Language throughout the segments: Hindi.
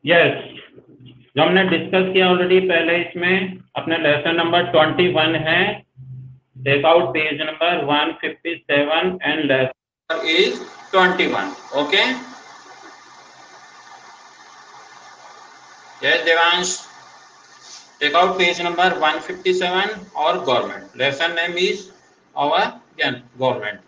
यस, जो हमने डिस्कस किया ऑलरेडी पहले, इसमें अपने लेसन नंबर 21 है। Take out page number 157 and lesson is 21। Okay, yes Devansh, take out page number 157 और government, lesson name is our government,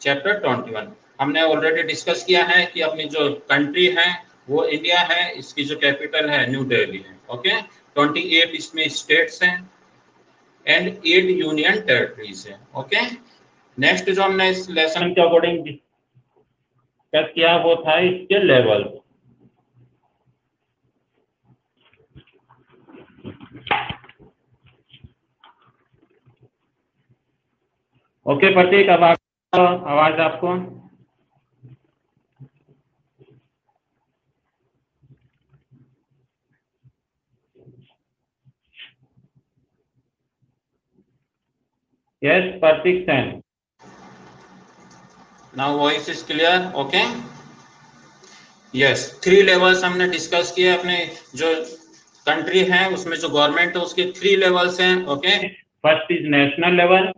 chapter 21। हमने ऑलरेडी डिस्कस किया है कि अपनी जो कंट्री है वो इंडिया है, इसकी जो कैपिटल है न्यू दिल्ली है। ओके, 28 इसमें स्टेट्स हैं एंड 8 यूनियन टेरिटरीज है। ओके, नेक्स्ट जो हमने इस लेसन के अकॉर्डिंग डिस्कस किया वो था इसके लेवल। ओके प्रतीक, अब आवाज आपको? Yes Pratik Sen, now voice is clear? Okay, yes, 3 levels हमने डिस्कस किए। अपने जो कंट्री है उसमें जो गवर्नमेंट है उसके 3 लेवल्स हैं। Okay, first is national level,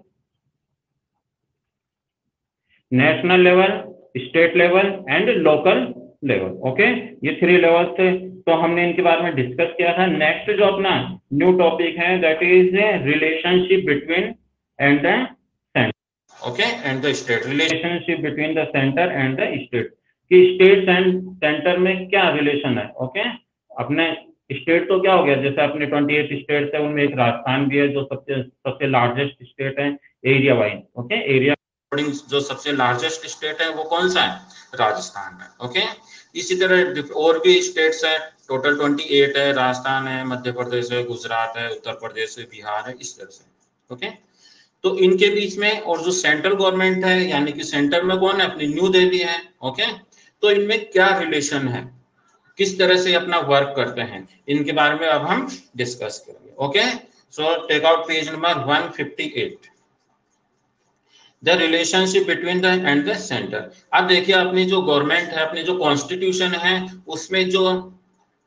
national level, state level and local level. Okay, ये 3 लेवल्स थे, तो हमने इनके बारे में डिस्कस किया था। नेक्स्ट जो अपना न्यू टॉपिक है that is relationship between and the centre. Okay, and the state, relationship between the centre and the state, कि स्टेट एंड सेंटर में क्या रिलेशन है। ओके, अपने स्टेट तो क्या हो गया, जैसे अपने 28 स्टेट्स है उनमें एक राजस्थान भी है जो सबसे लार्जेस्ट स्टेट है एरिया वाइज। ओके, एरिया जो सबसे लार्जेस्ट स्टेट है वो कौन सा है? राजस्थान है। ओके, इसी तरह और भी स्टेट्स है, टोटल 28 है, राजस्थान है, मध्य प्रदेश है, गुजरात है, उत्तर प्रदेश है, बिहार है, इस तरह से। ओके, तो इनके बीच में और जो सेंट्रल गवर्नमेंट है यानी कि सेंटर में कौन है? अपनी न्यू दिल्ली है। ओके, तो इनमें क्या रिलेशन है, किस तरह से अपना वर्क करते हैं, इनके बारे में अब हम डिस्कस करेंगे। Okay, so take out page number 158, the relationship between the and the centre. अब देखिए अपनी जो गवर्नमेंट है, अपनी जो कॉन्स्टिट्यूशन है, उसमें जो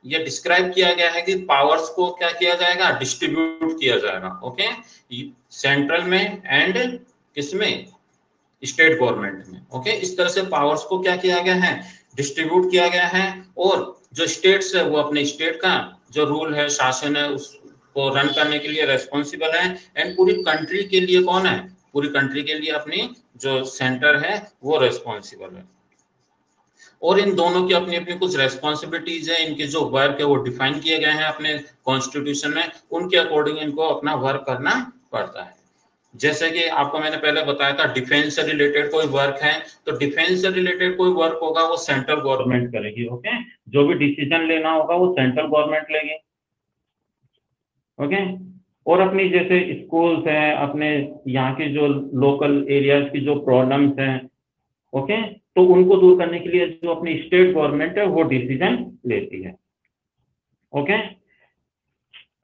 ये डिस्क्राइब किया गया है कि पावर्स को क्या किया जाएगा? डिस्ट्रीब्यूट किया जाएगा। ओके, सेंट्रल में एंड किसमें? स्टेट गवर्नमेंट में। ओके, इस तरह से पावर्स को क्या किया गया है? डिस्ट्रीब्यूट किया गया है। और जो स्टेट्स है वो अपने स्टेट का जो रूल है, शासन है, उसको रन करने के लिए रेस्पॉन्सिबल है। एंड पूरी कंट्री के लिए कौन है? पूरी कंट्री के लिए अपनी जो सेंटर है वो रेस्पॉन्सिबल है। और इन दोनों की अपनी अपनी कुछ रेस्पॉन्सिबिलिटीज है, इनके जो वर्क है वो डिफाइन किए गए हैं अपने कॉन्स्टिट्यूशन में, उनके अकॉर्डिंग इनको अपना वर्क करना पड़ता है। जैसे कि आपको मैंने पहले बताया था, डिफेंस से रिलेटेड कोई वर्क है तो डिफेंस से रिलेटेड कोई वर्क होगा वो सेंट्रल गवर्नमेंट करेगी। ओके, जो भी डिसीजन लेना होगा वो सेंट्रल गवर्नमेंट लेगी। ओके, और अपनी जैसे स्कूल्स हैं, अपने यहाँ के जो लोकल एरियाज की जो प्रॉब्लम्स हैं, ओके, तो उनको दूर करने के लिए जो अपनी स्टेट गवर्नमेंट है वो डिसीजन लेती है। Okay,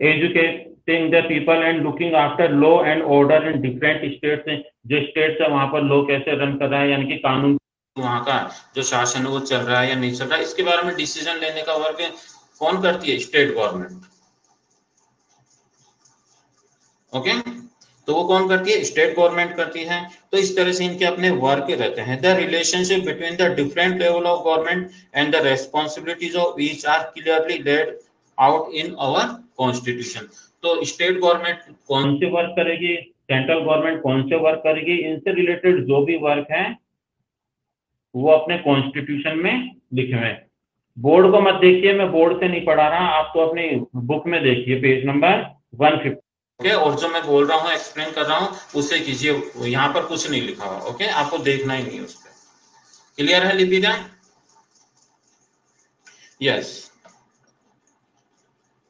educating the people and looking after law and order in different states. जो स्टेट्स है वहां पर लॉ कैसे रन कर रहा है, यानी कि कानून वहां का जो शासन है वो चल रहा है या नहीं चल रहा है, इसके बारे में डिसीजन लेने का वर्क कौन करती है? State government. ओके, तो वो कौन करती है? स्टेट गवर्नमेंट करती है। तो इस तरह से इनके अपने वर्क रहते हैं। The relationship between the different level of government and the responsibilities of each are clearly laid out in our constitution. तो स्टेट गवर्नमेंट कौन से वर्क करेगी, सेंट्रल गवर्नमेंट कौन से वर्क करेगी, इनसे रिलेटेड जो भी वर्क है वो अपने कॉन्स्टिट्यूशन में लिखे हुए हैं। बोर्ड को मत देखिए, मैं बोर्ड से नहीं पढ़ा रहा, आप तो अपनी बुक में देखिए पेज नंबर 150। ओके, और जो मैं बोल रहा हूँ एक्सप्लेन कर रहा हूँ उसे कीजिए, यहाँ पर कुछ नहीं लिखा हुआ। ओके, आपको देखना ही नहीं उस पर। क्लियर है Lipika? Yes,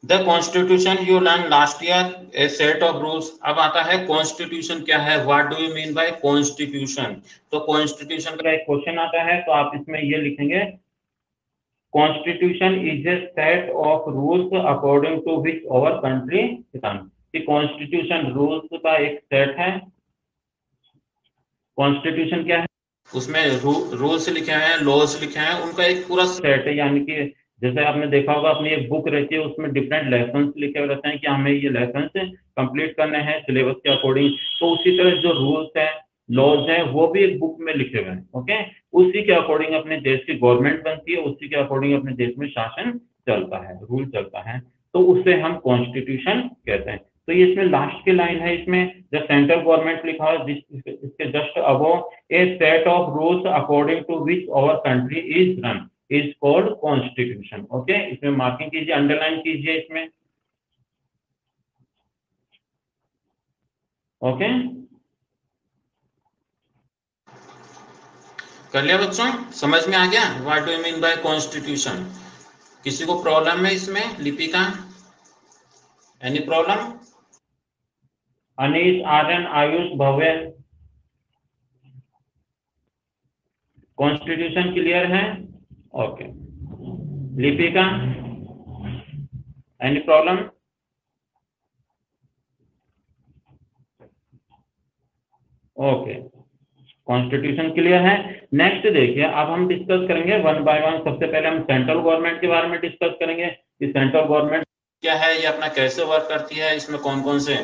the constitution you learn last year A set of rules. अब आता है कॉन्स्टिट्यूशन क्या है, what do you mean by constitution. तो कॉन्स्टिट्यूशन का एक क्वेश्चन आता है, तो आप इसमें ये लिखेंगे, constitution is a set of rules according to which our country run. Constitution rules का एक सेट है। कॉन्स्टिट्यूशन क्या है? उसमें रूल्स लिखे हैं, लॉज लिखे हैं, उनका एक पूरा सेट है, यानी कि जैसे आपने देखा होगा अपनी एक बुक रहती है, उसमें डिफरेंट लेसन्स लिखे हुए रहते हैं कि हमें ये लेसन्स कंप्लीट करने हैं सिलेबस के अकॉर्डिंग। तो उसी तरह जो रूल्स हैं, लॉज हैं, वो भी एक बुक में लिखे हुए हैं। ओके, उसी के अकॉर्डिंग अपने देश की गवर्नमेंट बनती है, उसी के अकॉर्डिंग अपने देश में शासन चलता है, रूल चलता है। तो उससे हम कॉन्स्टिट्यूशन कहते हैं। तो ये इसमें लास्ट की लाइन है, इसमें जो सेंट्रल गवर्नमेंट लिखा है इसके just above, a set of rules according to which our country is run is called constitution. Okay, इसमें मार्किंग कीजिए, अंडरलाइन कीजिए इसमें। ओके, कर लिया बच्चों, समझ में आ गया what do you mean by constitution? किसी को प्रॉब्लम है इसमें Lipika? Any problem? Anish, Aryan, Ayush, Bhavya, constitution clear है? Okay, Lipika, any problem? Okay, constitution clear है। नेक्स्ट देखिए, अब हम डिस्कस करेंगे वन बाय वन। सबसे पहले हम सेंट्रल गवर्नमेंट के बारे में डिस्कस करेंगे कि सेंट्रल गवर्नमेंट क्या है, ये अपना कैसे वर्क करती है, इसमें कौन कौन से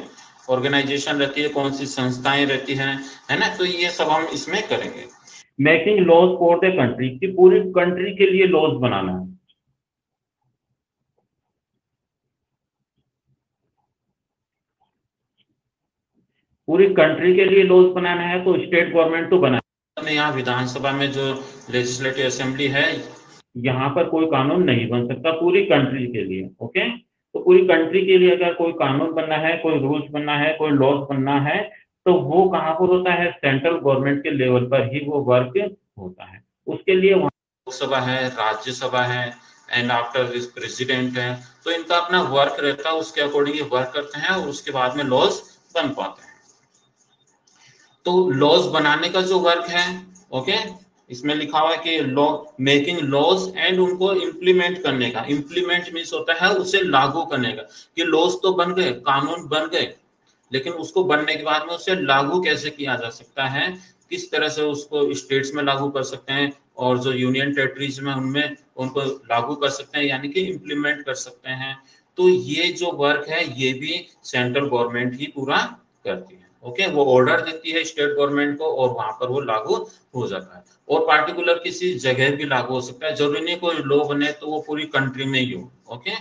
ऑर्गेनाइजेशन रहती है, कौन सी संस्थाएं रहती हैं, है ना। तो ये सब हम इसमें करेंगे। Making laws for the country, की पूरी कंट्री के लिए लॉज बनाना है। पूरी कंट्री के लिए लॉज बनाना है, तो स्टेट गवर्नमेंट तो बना। यहाँ विधानसभा में जो लेजिस्लेटिव असेंबली है, यहाँ पर कोई कानून नहीं बन सकता पूरी कंट्री के लिए। ओके, तो पूरी कंट्री के लिए अगर कोई कानून बनना है, कोई रूल्स बनना है, कोई लॉज बनना है, तो वो कहाँ पर होता है? सेंट्रल गवर्नमेंट के लेवल पर ही वो वर्क होता है। उसके लिए वहाँ लोकसभा है, राज्यसभा है, एंड आफ्टर दिस प्रेसिडेंट है, तो इनका अपना वर्क रहता है, उसके अकॉर्डिंग ये वर्क करते हैं और उसके बाद में लॉज बन पाते हैं। तो लॉज बनाने का जो वर्क है, ओके, इसमें लिखा हुआ है कि लॉ मेकिंग लॉज एंड उनको इम्प्लीमेंट करने का। इम्प्लीमेंट मीन्स होता है उसे लागू करने का, कि लॉज तो बन गए, कानून बन गए, लेकिन उसको बनने के बाद में उसे लागू कैसे किया जा सकता है, किस तरह से उसको स्टेट्स में लागू कर सकते हैं और जो यूनियन टेरिटरीज में उनमें उनको लागू कर सकते हैं, यानी कि इम्प्लीमेंट कर सकते हैं। तो ये जो वर्क है ये भी सेंट्रल गवर्नमेंट ही पूरा करती है। ओके, वो ऑर्डर देती है स्टेट गवर्नमेंट को और वहां पर वो लागू हो जाता है। और पार्टिकुलर किसी जगह भी लागू हो सकता है, जरूरी नहीं कोई लॉ बने तो वो पूरी कंट्री में ही हो। ओके,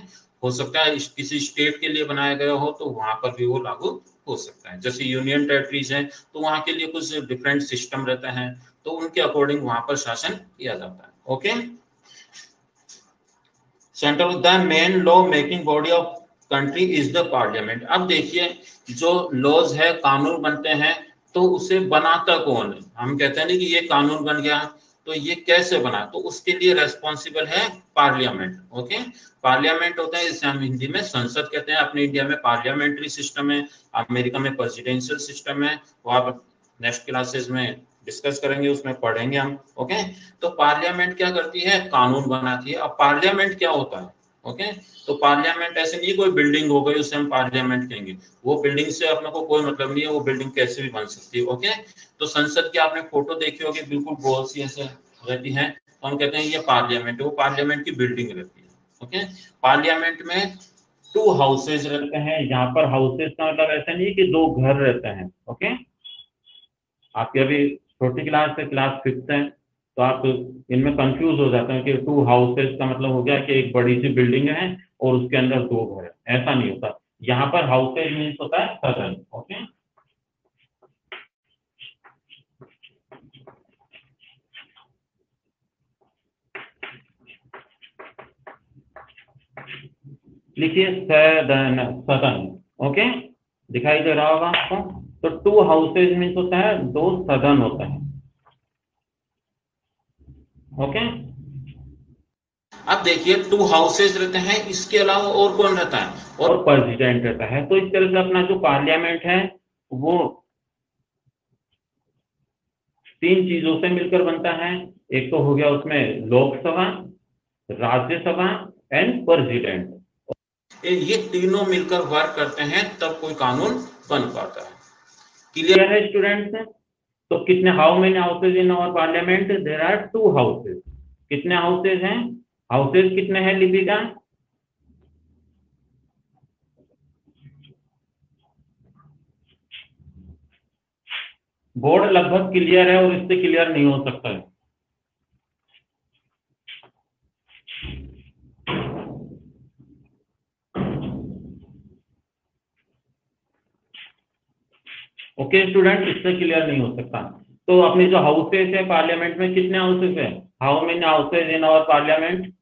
हो सकता है किसी स्टेट के लिए बनाया गया हो तो वहां पर भी वो लागू हो सकता है। जैसे यूनियन टेरिटरीज है तो वहां के लिए कुछ डिफरेंट सिस्टम रहता है, तो उनके अकॉर्डिंग वहां पर शासन किया जाता है। Okay, central the main law making body of country is the parliament. अब देखिए, जो लॉज है, कानून बनते हैं, तो उसे बनाता कौन है? हम कहते हैं नहीं कि ये कानून बन गया, तो ये कैसे बना, तो उसके लिए रेस्पॉन्सिबल है पार्लियामेंट। ओके, पार्लियामेंट होता है, इसे हम हिंदी में संसद कहते हैं। अपने इंडिया में पार्लियामेंट्री सिस्टम है, अमेरिका में प्रेसिडेंशियल सिस्टम है, वो आप नेक्स्ट क्लासेस में डिस्कस करेंगे, उसमें पढ़ेंगे हम। ओके, तो पार्लियामेंट क्या करती है? कानून बनाती है। अब पार्लियामेंट क्या होता है? ओके, तो पार्लियामेंट ऐसे नहीं कोई बिल्डिंग हो गई उसे हम पार्लियामेंट कहेंगे, वो बिल्डिंग से अपने को कोई मतलब नहीं है, वो बिल्डिंग कैसे भी बन सकती है। ओके, तो संसद की आपने फोटो देखी होगी, बिल्कुल गोल सी ऐसे रहती है, तो हम कहते हैं ये पार्लियामेंट है, वो पार्लियामेंट की बिल्डिंग रहती है। ओके, पार्लियामेंट में 2 हाउसेज रहते हैं। यहाँ पर हाउसेज का मतलब ऐसा नहीं है कि 2 घर रहते हैं। ओके, आपकी अभी छोटी क्लास है, क्लास 5th है, तो आप इनमें कंफ्यूज हो जाते हैं कि 2 हाउसेज का मतलब हो गया कि एक बड़ी सी बिल्डिंग है और उसके अंदर 2 घर है। ऐसा नहीं होता। यहाँ पर हाउसेज मीन्स होता है सदन। ओके, लिखिए सदन, सदन। ओके, दिखाई दे रहा होगा आपको। तो 2 हाउसेज मीन्स होता है 2 सदन होता है। ओके, अब देखिए 2 हाउसेज रहते हैं, इसके अलावा और कौन रहता है? और प्रेसिडेंट रहता है। तो इस तरह से अपना जो पार्लियामेंट है वो 3 चीजों से मिलकर बनता है। एक तो हो गया उसमें लोकसभा, राज्यसभा एंड प्रेसिडेंट। ये तीनों मिलकर वर्क करते हैं तब कोई कानून बन पाता है। क्लियर है स्टूडेंट्स? तो कितने, how many houses in our parliament? There are 2 houses. कितने हाउसेज हैं? हाउसेस कितने हैं लिपिका? बोर्ड लगभग क्लियर है और इससे क्लियर नहीं हो सकता है। ओके स्टूडेंट, इससे क्लियर नहीं हो सकता। तो अपने जो हाउसेस है पार्लियामेंट में, कितने हाउसेस है? How many houses in our parliament?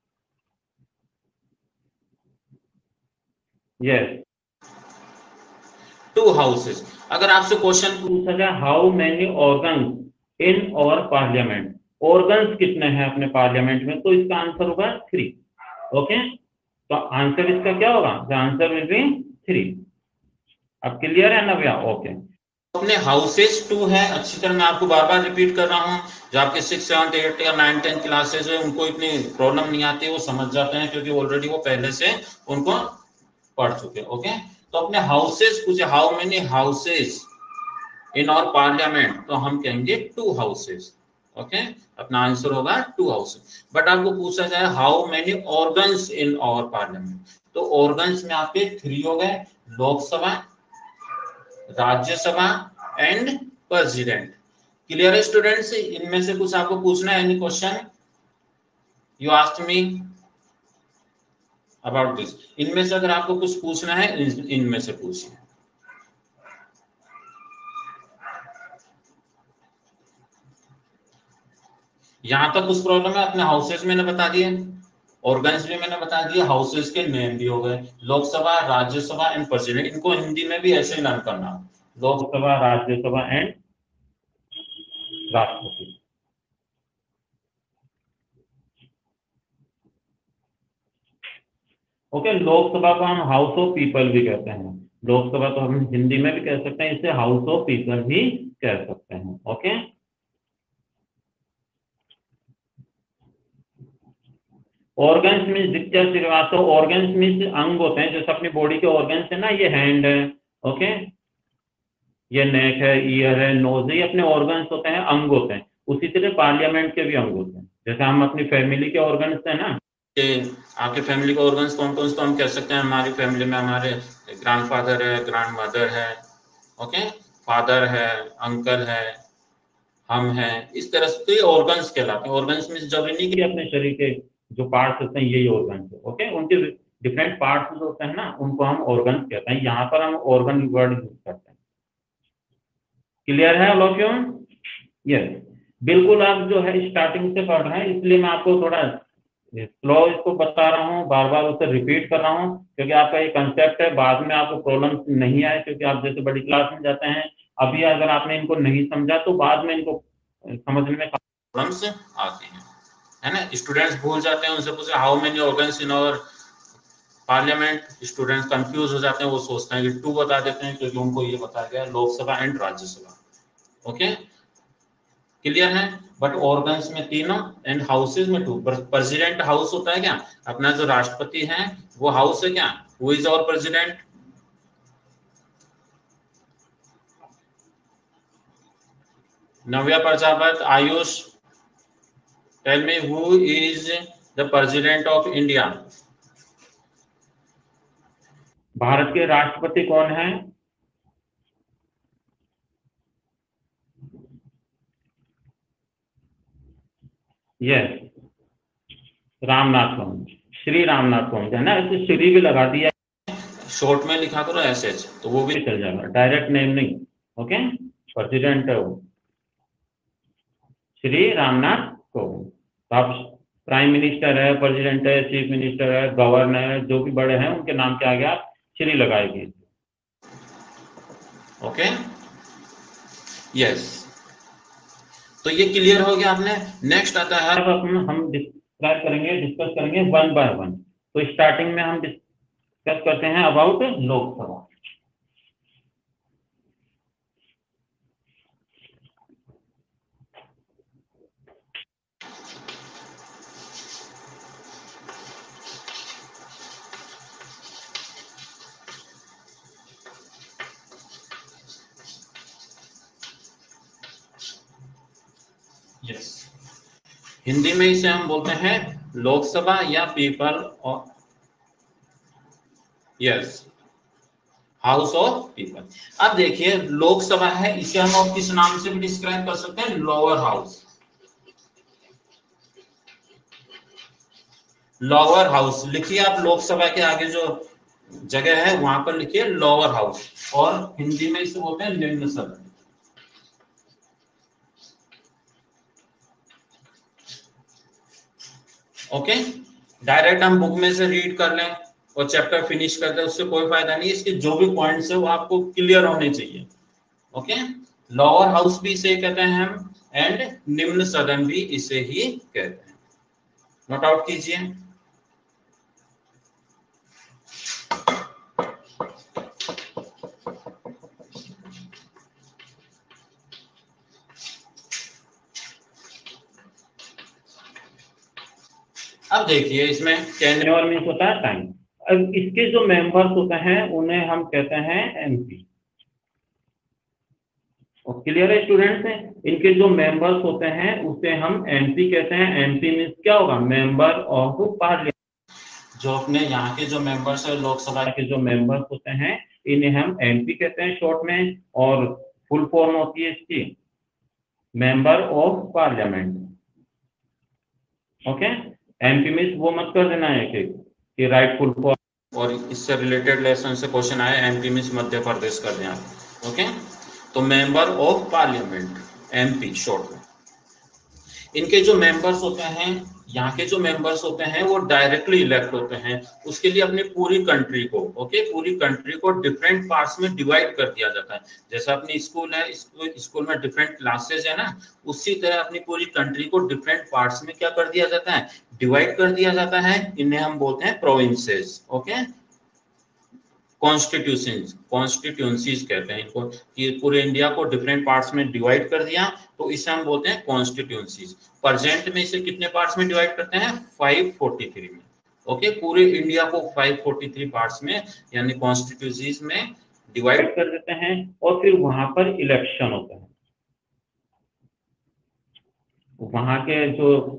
Yes, 2 houses. अगर आपसे क्वेश्चन पूछा जाए how many organs in our parliament, organs कितने हैं अपने पार्लियामेंट में, तो इसका आंसर होगा 3। ओके, तो आंसर इसका क्या होगा? The answer will be 3। अब क्लियर है ना भैया? ओके, अपने हाउसेस 2 है। अच्छी तरह मैं आपको बार बार रिपीट कर रहा हूँ, जो आपके 6, 7, 8 या 9, 10 क्लासेस है उनको इतनी प्रॉब्लम नहीं आती, वो समझ जाते हैं क्योंकि ऑलरेडी वो पहले से उनको पढ़ चुके। ओके, तो अपने हाउसेस पूछे how many houses in our parliament, तो हम कहेंगे 2 हाउसेस। ओके, अपना आंसर होगा 2 हाउसेस। बट आपको पूछा जाए how many organs in our parliament, तो ऑर्गन्स में आपके 3 हो गए, Lok Sabha, Rajya Sabha and president. Clear है स्टूडेंट्स? इनमें से कुछ आपको पूछना है? Any question you asked me about this? इनमें से अगर आपको कुछ पूछना है, इनमें से पूछिए। यहां तक कुछ प्रॉब्लम है? अपने हाउसेस मैंने बता दिए, ऑर्गन्स भी मैंने बता दिया, हाउसेस के नेम भी हो गए, लोकसभा, राज्यसभा एंड प्रेसिडेंट। इनको हिंदी में भी ऐसे ही लर्न करना, लोकसभा, राज्यसभा एंड राष्ट्रपति। ओके, लोकसभा को हम हाउस ऑफ पीपल भी कहते हैं। लोकसभा तो हम हिंदी में भी कह सकते हैं, इसे हाउस ऑफ पीपल भी कह सकते हैं। Okay, organs means Aditya Srivastava, organs means अंग होते हैं, जैसे अपनी बॉडी के ऑर्गन्स है ना, ये हैंड है, ओके, ये नेक है, ईयर है, नोज है, ये अपने ऑर्गन्स होते हैं, अंग होते हैं। उसी तरह पार्लियामेंट के भी अंग होते हैं, जैसे हम अपनी फैमिली के ऑर्गन्स है ना। आपके फैमिली के ऑर्गन्स कौन कौन से, तो हम कह सकते हैं हमारी फैमिली में हमारे ग्रैंडफादर है, ग्रैंड मदर है, ओके, फादर है, अंकल है, हम हैं, इस तरह से ऑर्गन्स कहलाते हैं। ऑर्गन्स में जरूरी नहीं कि अपने शरीर के जो पार्ट्स होते हैं यही ऑर्गन्स है। ओके, उनके डिफरेंट पार्ट्स जो होते हैं ना, उनको हम ऑर्गन्स कहते हैं। यहाँ पर हम ऑर्गन वर्ड यूज करते हैं। क्लियर है ऑल ऑफ यू? यस, बिल्कुल। आप जो है स्टार्टिंग से पढ़ रहे हैं, इसलिए मैं आपको थोड़ा स्लो इसको बता रहा हूँ, बार बार उसे रिपीट कर रहा हूँ, क्योंकि आपका ये कंसेप्ट है, बाद में आपको प्रॉब्लम नहीं आए, क्योंकि आप जैसे बड़ी क्लास में जाते हैं, अभी अगर आपने इनको नहीं समझा तो बाद में इनको समझने में प्रॉब्लम्स आती हैं, है ना। स्टूडेंट्स भूल जाते हैं, उनसे पूछे how many organs in our parliament, students confuse हो जाते हैं, वो सोचते हैं कि 2 बता देते हैं, क्योंकि उनको ये बताया गया Lok Sabha and Rajya Sabha. Okay, clear है? बट ऑर्गन्स में 3 एंड हाउसेज में 2। प्रेसिडेंट हाउस होता है क्या? अपना जो राष्ट्रपति है वो हाउस है क्या? Who is our president? Navya Prajapat, Ayush, tell me who is the president of India? Bharat के राष्ट्रपति कौन है? यस, रामनाथ कोविंद, श्री रामनाथ कोविंद है ना, इसे श्री भी लगा दिया, शॉर्ट में लिखा करो एसएच, तो वो भी चल जाएगा, डायरेक्ट नेम नहीं। ओके, प्रेसिडेंट है वो श्री रामनाथ कोविंद। तो आप प्राइम मिनिस्टर है, प्रेसिडेंट है, चीफ मिनिस्टर है, गवर्नर है, जो भी बड़े हैं उनके नाम के आगे आप श्री लगाएगी। ओके, यस, तो ये क्लियर हो गया आपने। नेक्स्ट आता है, हम डिस्क्राइब करेंगे, डिस्कस करेंगे 1 बाय 1। तो स्टार्टिंग में हम डिस्कस करते हैं अबाउट लोकसभा। यस, हिंदी में इसे हम बोलते हैं लोकसभा या पीपल और यस हाउस ऑफ पीपल। अब देखिए लोकसभा है, इसे हम और किस नाम से भी डिस्क्राइब कर सकते हैं, लोअर हाउस। लोअर हाउस लिखिए आप, लोकसभा के आगे जो जगह है वहां पर लिखिए लोअर हाउस, और हिंदी में इसे बोलते हैं निम्न सदन। ओके, डायरेक्ट हम बुक में से रीड कर लें और चैप्टर फिनिश कर दें, उससे कोई फायदा नहीं। इसके जो भी पॉइंट्स है वो आपको क्लियर होने चाहिए। ओके, लोअर हाउस भी इसे कहते हैं हम, एंड निम्न सदन भी इसे ही कहते हैं। नोट आउट कीजिए। अब देखिए इसमें टेन्योर मीन्स होता है टाइम। अब इसके जो मेंबर्स होते हैं उन्हें हम कहते हैं एमपी। क्लियर है स्टूडेंट्स? इनके जो मेंबर्स होते हैं उसे हम एमपी कहते हैं। एमपी मीन्स क्या होगा, मेंबर ऑफ पार्लियामेंट। जो अपने यहाँ के जो मेंबर्स है लोकसभा के जो मेंबर्स होते हैं इन्हें हम एमपी कहते हैं शॉर्ट में, और फुल फॉर्म होती है इसकी member of parliament. Okay, MP means वो मत कर देना है कि राइट फुल फॉर्म। और इससे रिलेटेड लेसन से क्वेश्चन आया, एमपी मीन्स मध्य प्रदेश कर दें आप। ओके, तो member of parliament MP short में। इनके जो मेंबर्स होते हैं, यहाँ के जो मेंबर्स होते हैं वो डायरेक्टली इलेक्ट होते हैं। उसके लिए अपनी पूरी कंट्री को, ओके, पूरी कंट्री को डिफरेंट पार्ट्स में डिवाइड कर दिया जाता है। जैसा अपनी स्कूल है, स्कूल में डिफरेंट क्लासेस है ना, उसी तरह अपनी पूरी कंट्री को डिफरेंट पार्ट्स में क्या कर दिया जाता है, डिवाइड कर दिया जाता है। इन्हें हम बोलते हैं प्रोविंसेस। ओके, कॉन्स्टिट्यूंसीज कहते हैं इनको, कि पूरे इंडिया को डिफरेंट पार्ट्स में डिवाइड कर दिया, तो इसे हम बोलते हैं कॉन्स्टिट्यूंसीज। प्रेजेंट में इसे कितने पार्ट्स में डिवाइड करते हैं, 543 में। ओके, पूरे इंडिया को 543 पार्ट्स में यानी कॉन्स्टिट्यूंसीज में डिवाइड कर देते हैं, और फिर वहां पर इलेक्शन होता है। वहां के जो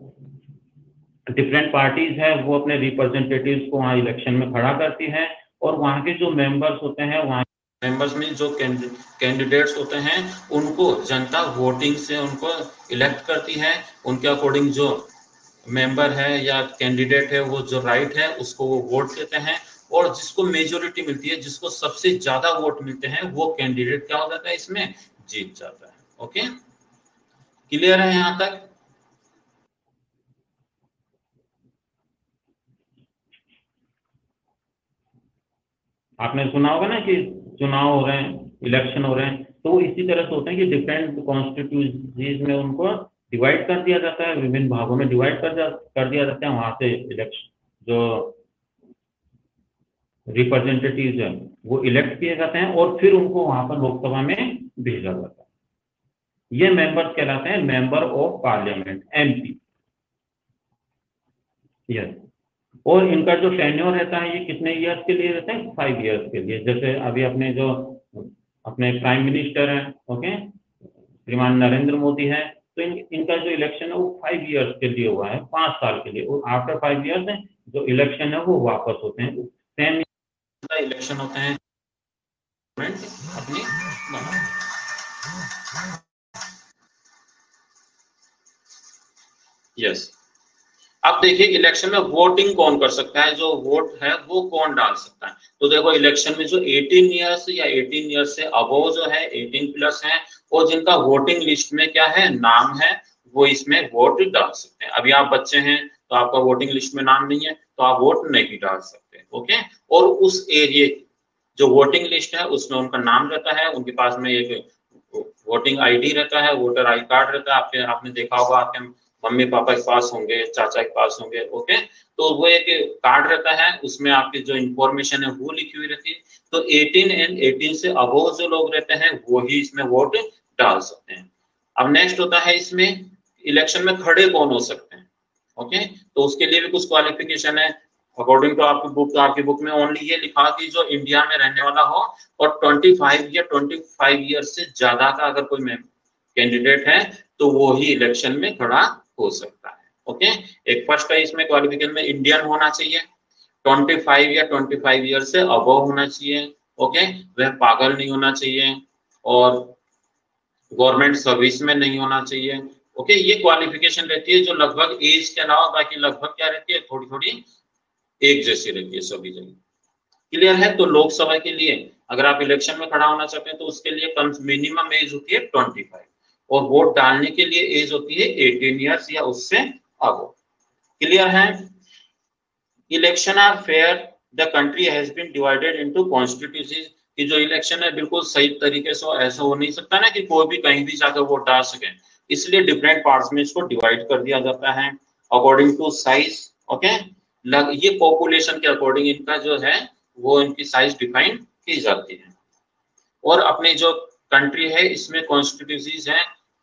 डिफरेंट पार्टीज है वो अपने रिप्रेजेंटेटिव्स को वहां इलेक्शन में खड़ा करती है, और वहां के जो मेंबर्स होते हैं, वहां मेंबर्स में जो कैंडिडेट्स होते हैं उनको जनता वोटिंग से उनको इलेक्ट करती है। उनके अकॉर्डिंग जो मेंबर है या कैंडिडेट है वो जो राइट है उसको वो वोट देते हैं, और जिसको मेजोरिटी मिलती है, जिसको सबसे ज्यादा वोट मिलते हैं, वो कैंडिडेट क्या हो जाता है, इसमें जीत जाता है। ओके, क्लियर है यहां तक? आपने सुना होगा ना कि चुनाव हो रहे हैं, इलेक्शन हो रहे हैं, तो इसी तरह से होते हैं कि डिफरेंट कॉन्स्टिट्यूंसीज में उनको डिवाइड कर दिया जाता है, विभिन्न भागों में डिवाइड कर दिया जाता है। वहां से इलेक्शन जो रिप्रेजेंटेटिव्स है वो इलेक्ट किए जाते हैं, और फिर उनको वहां पर लोकसभा में भेजा जाता है। ये मेंबर्स कहलाते हैं member of parliament, MP. Yes, और इनका जो टेन्योर रहता है ये कितने ईयर्स के लिए रहता है, 5 ईयर्स के लिए। जैसे अभी अपने जो अपने प्राइम मिनिस्टर हैं, ओके, श्रीमान नरेंद्र मोदी है, तो इनका जो इलेक्शन है वो 5 ईयर्स के लिए हुआ है, 5 साल के लिए। और आफ्टर 5 ईयर्स है जो इलेक्शन है वो वापस होते हैं, सेम इलेक्शन होते हैं अपनी यस। अब देखिए इलेक्शन में वोटिंग कौन कर सकता है, जो वोट है वो कौन डाल सकता है। तो देखो इलेक्शन में जो 18 ईयर्स या 18 ईयर्स से अबव जो है, 18 प्लस है, और जिनका वोटिंग लिस्ट में क्या है, नाम है, वो इसमें वोट डाल सकते हैं। अभी आप बच्चे हैं तो आपका वोटिंग लिस्ट में नाम नहीं है तो आप वोट नहीं डाल सकते। ओके, और उस एरिया जो वोटिंग लिस्ट है उसमें उनका नाम रहता है, उनके पास में एक वोटिंग आईडी रहता है, वोटर आई कार्ड रहता है। आपने देखा होगा, आपके मम्मी पापा के पास होंगे, चाचा के पास होंगे। ओके, तो वो एक कार्ड रहता है, उसमें आपकी जो इंफॉर्मेशन है वो लिखी हुई रहती है। तो 18 एंड 18 से अबव जो लोग रहते हैं वो ही इसमें वोट डाल सकते हैं। अब नेक्स्ट होता है इसमें इलेक्शन में खड़े कौन हो सकते हैं। ओके, तो उसके लिए भी कुछ क्वालिफिकेशन है। अकॉर्डिंग टू आपकी बुक में ओनली ये लिखा कि जो इंडिया में रहने वाला हो और 25 या 25 ईयर से ज्यादा का अगर कोई कैंडिडेट है तो वो ही इलेक्शन में खड़ा हो सकता है। ओके, एक फर्स्ट है इसमें क्वालिफिकेशन में इंडियन होना चाहिए, 25 या 25 ईयर से अबव होना चाहिए, ओके, वह पागल नहीं होना चाहिए और गवर्नमेंट सर्विस में नहीं होना चाहिए, ओके। ये क्वालिफिकेशन रहती है जो लगभग एज के अलावा बाकी लगभग क्या रहती है, थोड़ी थोड़ी एक जैसी रहती है सभी जगह। क्लियर है? तो लोकसभा के लिए अगर आप इलेक्शन में खड़ा होना चाहते हैं तो उसके लिए कम मिनिमम एज होती है 25 और वोट डालने के लिए एज होती है 18 ईयर्स या उससे अबव। क्लियर है? Election are fair, the country has been divided into constituencies, कि जो इलेक्शन है बिल्कुल सही तरीके से ऐसा हो नहीं सकता ना कि कोई भी कहीं भी जाकर वोट डाल सके, इसलिए डिफरेंट पार्ट्स में इसको डिवाइड कर दिया जाता है अकॉर्डिंग टू साइज, ओके। ये पॉपुलेशन के अकॉर्डिंग इनका जो है वो इनकी साइज डिफाइन की जाती है। और अपने जो कंट्री है इसमें कॉन्स्टिट्यूएंसीज है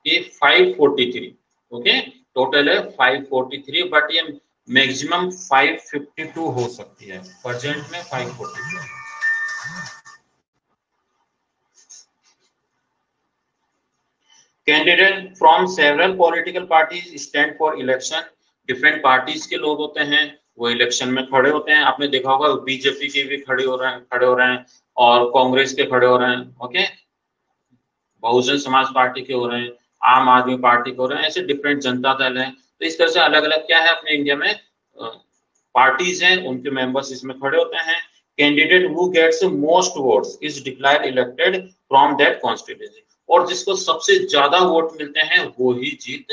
ये 543, ओके, टोटल है 543, बट ये मैक्सिमम 552 हो सकती है, प्रेजेंट में 542। Candidate from several political parties stand for election, different parties के लोग होते हैं वो इलेक्शन में खड़े होते हैं। आपने देखा होगा बीजेपी के भी खड़े हो रहे हैं और कांग्रेस के खड़े हो रहे हैं, ओके, बहुजन समाज पार्टी के हो रहे हैं, आम आदमी पार्टी के हो रहे हैं, ऐसे डिफरेंट जनता दल है। तो इस तरह से अलग अलग क्या है अपने इंडिया में पार्टीज हैं, उनके मेंबर्स इसमें खड़े होते हैं। Candidate who gets most votes is declared elected from that constituency, और जिसको सबसे ज्यादा वोट मिलते हैं वो ही जीत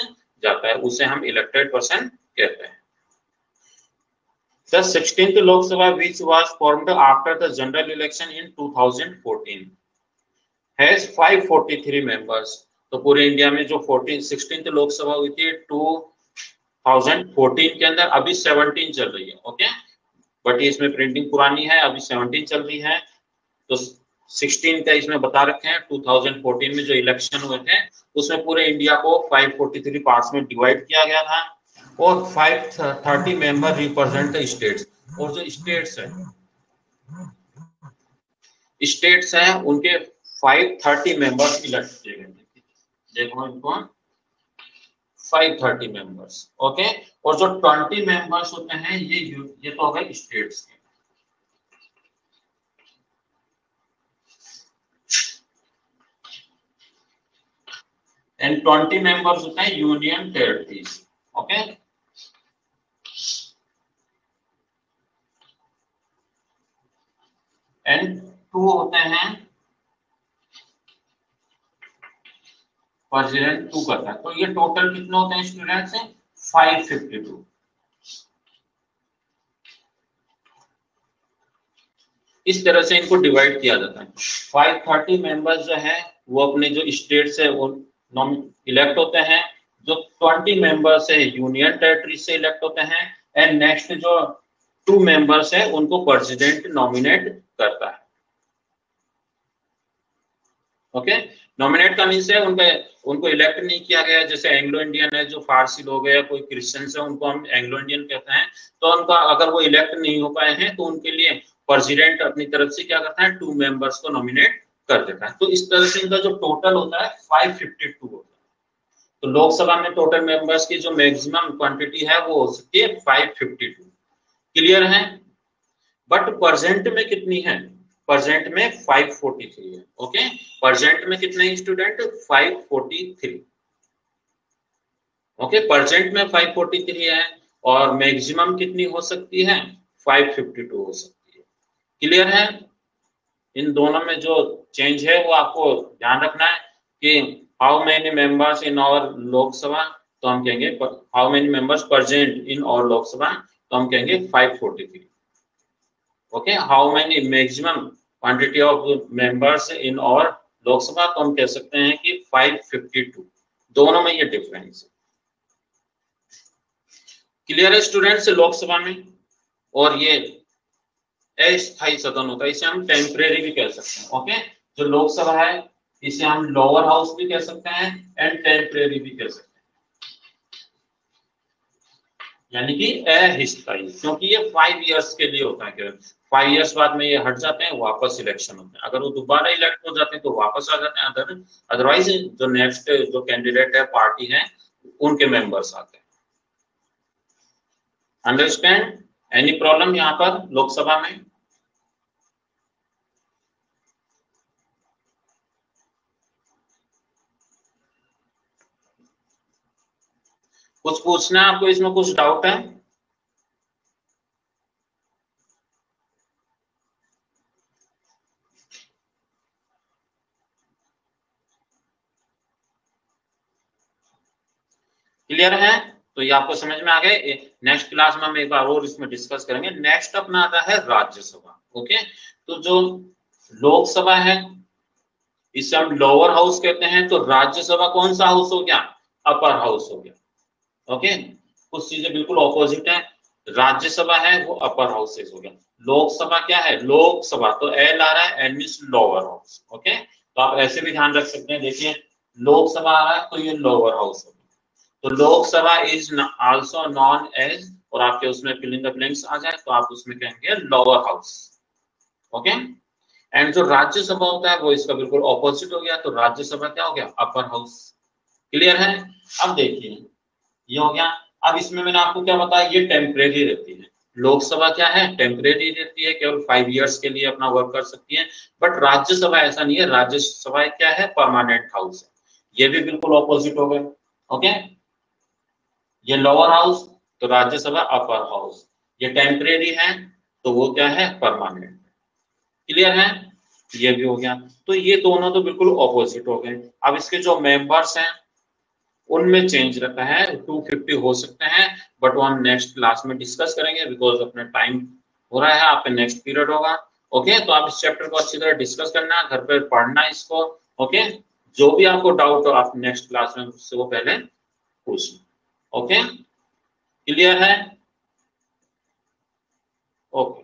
जाता है, उसे हम इलेक्टेड पर्सन कहते हैं। The 16th Lok Sabha, which was formed after the general election in 2014, has 543 members. तो पूरे इंडिया में जो 16th लोक सभा हुई थी 2014 के अंदर, अभी 17 चल रही है, ओके, बट इसमें प्रिंटिंग पुरानी है, अभी 17 चल रही है। तो 16 का इसमें बता रखे हैं, 2014 में जो इलेक्शन हुए थे उसमें पूरे इंडिया को 543 पार्ट्स में डिवाइड किया गया था और 530 मेंबर रिप्रेजेंट द स्टेट्स। और जो स्टेट्स हैं उनके 530 मेंबर्स इलेक्ट किए गए थे, देखो इनको 530 मेंबर्स, ओके। और जो 20 मेंबर्स होते हैं ये तो हो गए स्टेट्स के, एंड 20 मेंबर्स होते हैं यूनियन टेरिटरीज, ओके। एंड 2 होते हैं प्रेसिडेंट 2 करता है। तो ये टोटल कितने होते हैं स्टूडेंट्स हैं 552। इस तरह से इनको डिवाइड किया जाता है। 530 मेंबर्स जो है वो अपने जो स्टेट से वो इलेक्ट होते हैं, जो 20 मेंबर्स है यूनियन टेरिटरी से इलेक्ट होते हैं, एंड नेक्स्ट जो 2 मेंबर्स है उनको प्रेसिडेंट नॉमिनेट करता है, ओके। नॉमिनेट का मीन्स है उनको इलेक्ट नहीं किया गया, जैसे एंग्लो इंडियन है जो फारसी लोग है या कोई क्रिश्चियंस है उनको हम एंग्लो इंडियन कहते हैं। तो उनका अगर वो इलेक्ट नहीं हो पाए हैं तो उनके लिए प्रेसिडेंट अपनी तरफ से क्या करता है 2 मेंबर्स को नॉमिनेट कर देता है। तो इस तरह से इनका जो टोटल होता है 552 होता है। तो लोकसभा में टोटल मेंबर्स की जो मैक्सिमम क्वांटिटी है वो हो सकती है 552। क्लियर है? बट प्रेजेंट में कितनी है? प्रेजेंट में 543 है, ओके। प्रेजेंट में कितने स्टूडेंट 543, ओके। प्रेजेंट में 543 है और मैक्सिमम कितनी हो सकती है 552 हो सकती है। क्लियर है? इन दोनों में जो चेंज है वो आपको ध्यान रखना है कि how many members in our Lok Sabha, तो हम कहेंगे how many members present in our Lok Sabha, तो हम कहेंगे 543, okay. How many maximum quantity of members in our Lok Sabha, तो हम कह सकते हैं कि 552। दोनों में ये डिफरेंस है। क्लियर है स्टूडेंट्स? लोकसभा में और ये अस्थायी सदन होता है, इसे हम टेम्परेरी भी कह सकते हैं, ओके। जो लोकसभा है इसे हम लोअर हाउस भी कह सकते हैं एंड टेम्परेरी भी कह सकते हैं, यानी कि अस्थायी, क्योंकि ये 5 इयर्स के लिए होता है। केवल 5 इयर्स बाद में ये हट जाते हैं, वापस इलेक्शन होते हैं। अगर वो दोबारा इलेक्ट हो जाते हैं तो वापस आ जाते हैं, अदरवाइज जो नेक्स्ट जो कैंडिडेट है पार्टी है उनके मेंबर्स आते हैं। अंडरस्टैंड? एनी प्रॉब्लम यहाँ पर लोकसभा में? कुछ पूछना है आपको, इसमें कुछ डाउट है? क्लियर है? तो ये आपको समझ में आ गए। नेक्स्ट क्लास में हम एक बार और इसमें डिस्कस करेंगे। नेक्स्ट अपना आता है राज्यसभा। ओके, तो जो लोकसभा है इसे हम लोअर हाउस कहते हैं, तो राज्यसभा कौन सा हाउस हो गया? अपर हाउस हो गया। ओके, कुछ चीजें बिल्कुल ऑपोजिट है। राज्यसभा है वो अपर हाउस हो गया। लोकसभा क्या है? लोकसभा तो एल आ रहा है, L means lower house. Okay, तो आप ऐसे भी ध्यान रख सकते हैं। देखिए लोकसभा आ रहा है तो ये लोअर हाउस हो गया। तो Lok Sabha is also known as, और आपके उसमें फिल इन द ब्लैंक्स आ जाए तो आप उसमें कहेंगे लोअर हाउस। ओके, एंड जो राज्यसभा होता है वो इसका बिल्कुल ऑपोजिट हो गया। तो राज्यसभा क्या हो गया? Upper house. क्लियर है? अब देखिए ये हो गया। अब इसमें मैंने आपको क्या बताया, ये टेम्परेरी रहती है। लोकसभा क्या है? टेम्परेरी रहती है, केवल 5 इयर्स के लिए अपना वर्क कर सकती है। बट राज्यसभा ऐसा नहीं है, राज्यसभा क्या है? परमानेंट हाउस है। ये भी बिल्कुल ऑपोजिट हो गए। ओके, ये लोअर हाउस तो राज्यसभा अपर हाउस, ये टेम्परेरी है तो वो क्या है? परमानेंट। क्लियर है? ये भी हो गया। तो ये दोनों तो बिल्कुल ऑपोजिट हो गए। अब इसके जो मेंबर्स हैं उनमें चेंज रहता है, 250 हो सकते हैं, बट वो हम नेक्स्ट क्लास में डिस्कस करेंगे बिकॉज अपना टाइम हो रहा है, आपका नेक्स्ट पीरियड होगा। ओके, तो आप इस चैप्टर को अच्छी तरह डिस्कस करना, घर पे पढ़ना इसको। ओके, जो भी आपको डाउट हो आप नेक्स्ट क्लास में उससे वो पहले पूछना। ओके, क्लियर है? ओके।